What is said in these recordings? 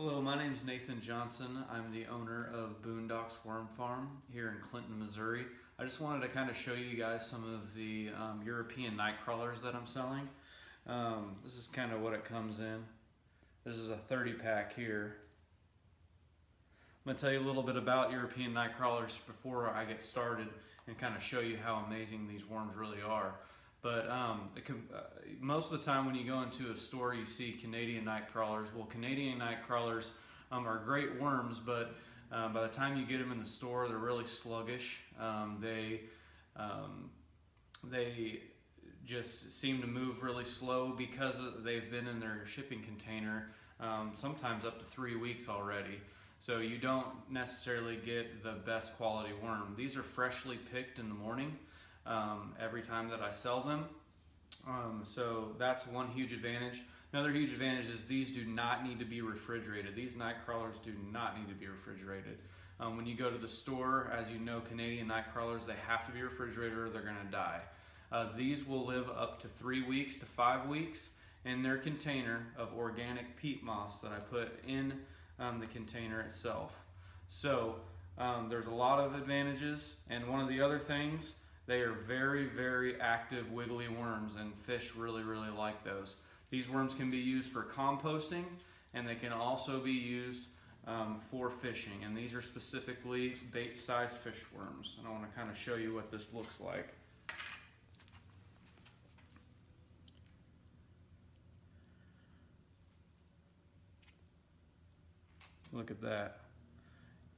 Hello, my name is Nathan Johnson. I'm the owner of Boondocks Worm Farm here in Clinton, Missouri. I just wanted to kind of show you guys some of the European Nightcrawlers that I'm selling. This is kind of what it comes in. This is a 30 pack here. I'm going to tell you a little bit about European Nightcrawlers before I get started and kind of show you how amazing these worms really are. But most of the time when you go into a store, you see Canadian Nightcrawlers. Well, Canadian Nightcrawlers are great worms, but by the time you get them in the store, they're really sluggish. They just seem to move really slow because they've been in their shipping container sometimes up to 3 weeks already. So you don't necessarily get the best quality worm. These are freshly picked in the morning. Every time that I sell them. So that's one huge advantage. Another huge advantage is these do not need to be refrigerated. These Nightcrawlers do not need to be refrigerated. When you go to the store, as you know, Canadian Nightcrawlers, they have to be refrigerated or they're gonna die. These will live up to 3 weeks to 5 weeks in their container of organic peat moss that I put in the container itself. So there's a lot of advantages, and one of the other things, they are very, very active, wiggly worms, and fish really, really like those. These worms can be used for composting, and they can also be used for fishing. And these are specifically bait-sized fish worms. And I want to kind of show you what this looks like. Look at that.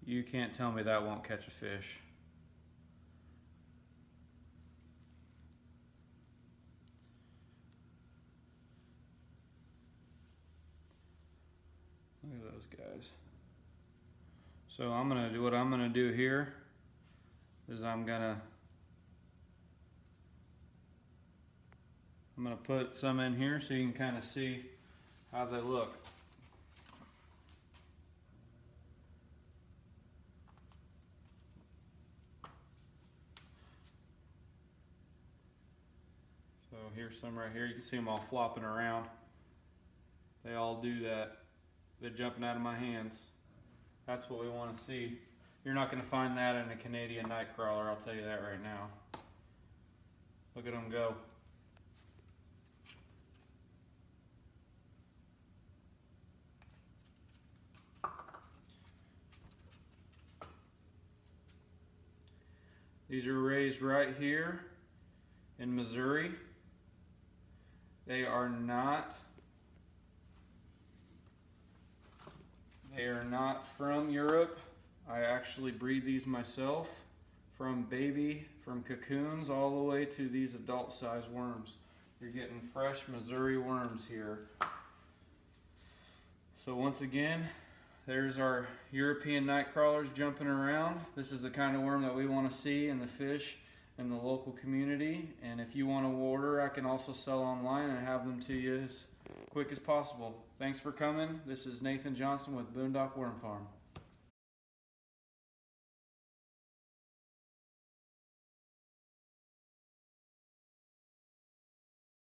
You can't tell me that won't catch a fish. Look at those guys. So I'm gonna do what I'm gonna do here is I'm gonna put some in here so you can kind of see how they look. So here's some right here. You can see them all flopping around. They all do that. They're jumping out of my hands. That's what we want to see. You're not going to find that in a Canadian Nightcrawler, I'll tell you that right now. Look at them go. These are raised right here in Missouri. They are not from Europe. I actually breed these myself from cocoons all the way to these adult size worms. You're getting fresh Missouri worms here. So once again, there's our European Nightcrawlers jumping around. This is the kind of worm that we want to see in the fish in the local community. And if you want to order, I can also sell online and have them to you as quick as possible. Thanks for coming. This is Nathan Johnson with Boondock Worm Farm.